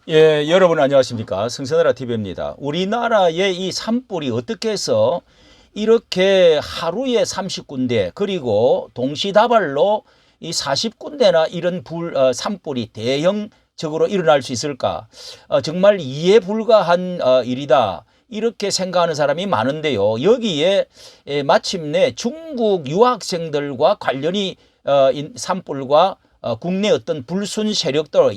예, 여러분 안녕하십니까. 성선나라 TV입니다. 우리나라의 이 산불이 어떻게 해서 이렇게 하루에 30군데 그리고 동시다발로 이 40군데나 이런 산불이 대형적으로 일어날 수 있을까? 정말 이해 불가한 일이다. 이렇게 생각하는 사람이 많은데요. 여기에 마침내 중국 유학생들과 관련이 산불과 국내 어떤 불순 세력도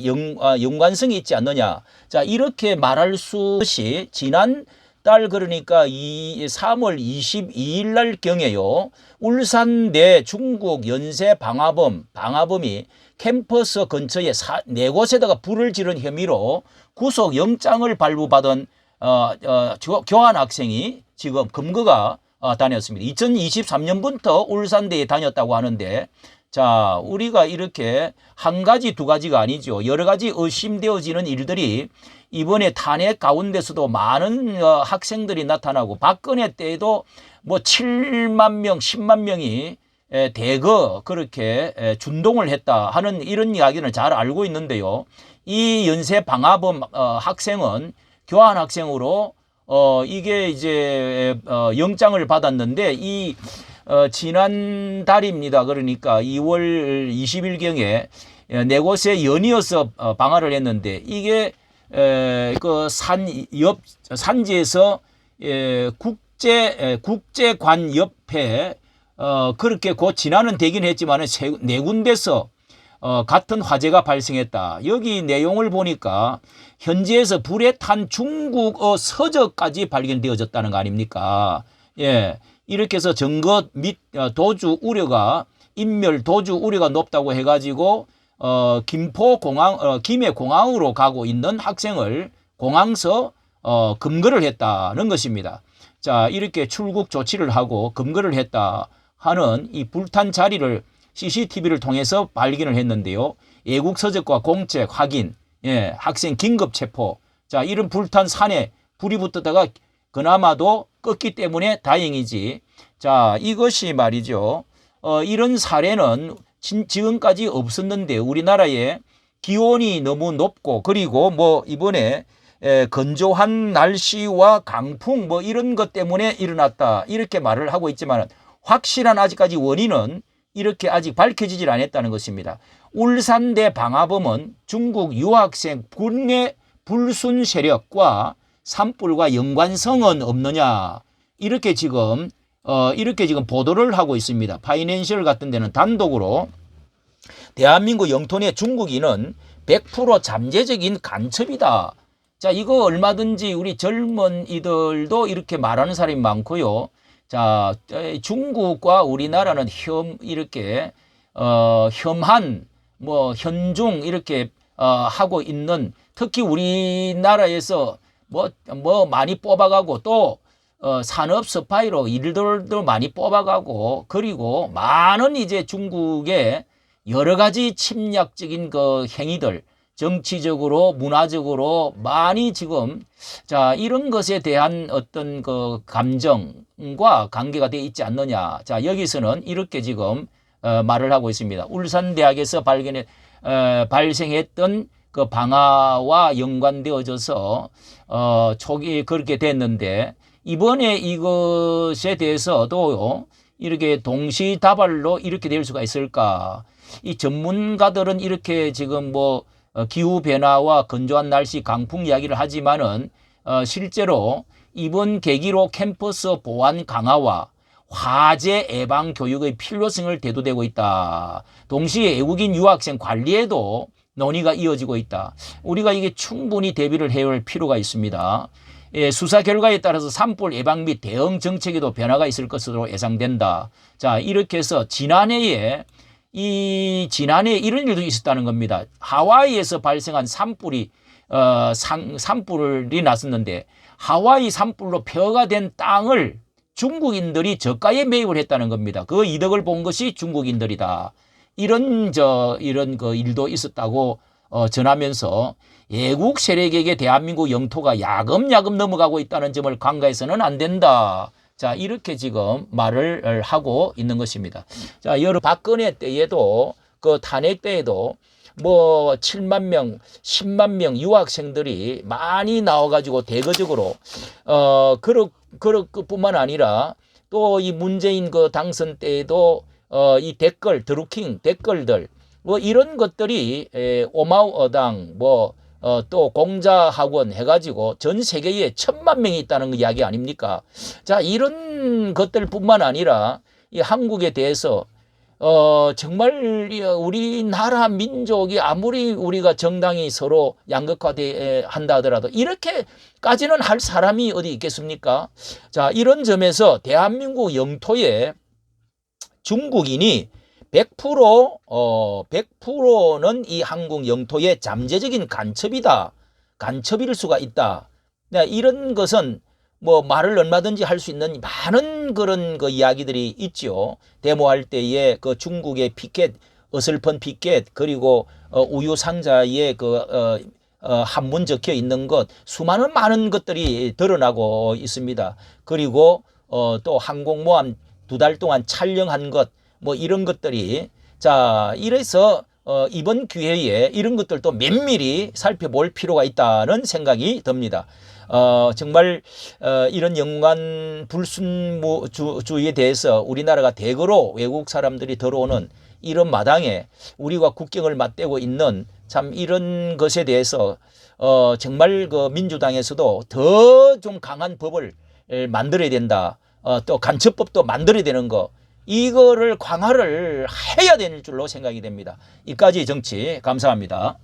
연관성이 있지 않느냐. 자, 이렇게 말할 수없이 지난달 그러니까 3월 22일 날 경에요. 울산대 중국 연세 방화범이 캠퍼스 근처에 네 곳에다가 불을 지른 혐의로 구속 영장을 발부받은 교환 학생이 지금 검거가 다녔습니다. 2023년부터 울산대에 다녔다고 하는데, 자, 우리가 이렇게 한 가지 두 가지가 아니죠. 여러 가지 의심되어지는 일들이 이번에 탄핵 가운데서도 많은 학생들이 나타나고, 박근혜 때에도 뭐 7만 명, 10만 명이 대거 그렇게 준동을 했다 하는 이런 이야기는 잘 알고 있는데요. 이 연세 방화범 학생은 교환 학생으로 이게 이제 영장을 받았는데, 지난달입니다. 그러니까 2월 20일경에 네 곳에 연이어서 방화를 했는데, 이게 그 산지에서 국제관 옆에 그렇게 곧 진화는 되긴 했지만 네 군데서 같은 화재가 발생했다. 여기 내용을 보니까 현지에서 불에 탄 중국어 서적까지 발견되어졌다는 거 아닙니까? 예. 이렇게 해서 증거 및 도주 우려가, 인멸 도주 우려가 높다고 해가지고 김해 공항으로 가고 있는 학생을 공항서 검거를 했다는 것입니다. 자, 이렇게 출국 조치를 하고 검거를 했다 하는 이 불탄 자리를 CCTV를 통해서 발견을 했는데요. 애국 서적과 공책 확인, 예, 학생 긴급 체포. 자, 이런 불탄 산에 불이 붙었다가 그나마도 껐기 때문에 다행이지. 자, 이것이 말이죠. 이런 사례는 지금까지 없었는데, 우리나라에 기온이 너무 높고, 그리고 뭐 이번에 건조한 날씨와 강풍 뭐 이런 것 때문에 일어났다, 이렇게 말을 하고 있지만 확실한 아직까지 원인은 이렇게 아직 밝혀지질 않았다는 것입니다. 울산대 방화범은 중국 유학생 국내 불순 세력과 산불과 연관성은 없느냐, 이렇게 지금 보도를 하고 있습니다. 파이낸셜 같은 데는 단독으로 대한민국 영토 내 중국인은 100% 잠재적인 간첩이다. 자, 이거 얼마든지 우리 젊은이들도 이렇게 말하는 사람이 많고요. 자, 중국과 우리나라는 이렇게 혐한 뭐 현중 이렇게 하고 있는, 특히 우리나라에서 뭐 많이 뽑아가고, 또 산업 스파이로 일들도 많이 뽑아가고, 그리고 많은 이제 중국의 여러 가지 침략적인 그 행위들, 정치적으로 문화적으로 많이 지금, 자, 이런 것에 대한 어떤 그 감정과 관계가 되어 있지 않느냐. 자, 여기서는 이렇게 지금 말을 하고 있습니다. 울산대학에서 발생했던 그 방화와 연관되어져서 초기 그렇게 됐는데, 이번에 이것에 대해서도 이렇게 동시다발로 이렇게 될 수가 있을까? 이 전문가들은 이렇게 지금 뭐 기후 변화와 건조한 날씨, 강풍 이야기를 하지만은 실제로 이번 계기로 캠퍼스 보안 강화와 화재 예방 교육의 필요성을 대두되고 있다. 동시에 외국인 유학생 관리에도 논의가 이어지고 있다. 우리가 이게 충분히 대비를 해야 할 필요가 있습니다. 예, 수사 결과에 따라서 산불 예방 및 대응 정책에도 변화가 있을 것으로 예상된다. 자, 이렇게 해서 지난해에 이런 일도 있었다는 겁니다. 하와이에서 발생한 산불이 났었는데, 하와이 산불로 폐허가 된 땅을 중국인들이 저가에 매입을 했다는 겁니다. 그 이득을 본 것이 중국인들이다. 이런 그 일도 있었다고 전하면서, 외국 세력에게 대한민국 영토가 야금야금 넘어가고 있다는 점을 간과해서는 안 된다. 자, 이렇게 지금 말을 하고 있는 것입니다. 자, 박근혜 때에도, 그 탄핵 때에도 뭐 7만 명, 10만 명 유학생들이 많이 나와가지고 대거적으로 그뿐만 아니라 또 이 문재인 그 당선 때에도 이 댓글 드루킹 댓글들 뭐 이런 것들이 오마우어당 뭐 또 공자학원 해가지고 전 세계에 1,000만 명이 있다는 이야기 아닙니까? 자, 이런 것들뿐만 아니라 이 한국에 대해서 정말 우리나라 민족이 아무리 우리가 정당이 서로 양극화돼 한다 하더라도 이렇게까지는 할 사람이 어디 있겠습니까? 자, 이런 점에서 대한민국 영토에 중국인이 100%는 이 한국 영토의 잠재적인 간첩일 수가 있다. 이런 것은 뭐 말을 얼마든지 할 수 있는 많은 그런 그 이야기들이 있죠. 데모할 때에 그 중국의 피켓, 어설픈 피켓, 그리고 우유 상자에 한문 적혀 있는 것, 수많은 많은 것들이 드러나고 있습니다. 그리고 또 항공모함 2달 동안 촬영한 것, 뭐 이런 것들이, 자, 이래서 이번 기회에 이런 것들도 면밀히 살펴볼 필요가 있다는 생각이 듭니다. 정말 이런 영관 불순주의에 대해서 우리나라가 대거로 외국 사람들이 들어오는 이런 마당에 우리가 국경을 맞대고 있는 참 이런 것에 대해서 정말 그 민주당에서도 더 좀 강한 법을 만들어야 된다. 또 간첩법도 만들어야 되는 거, 이거를 강화를 해야 되는 줄로 생각이 됩니다. 이까지 정치 감사합니다.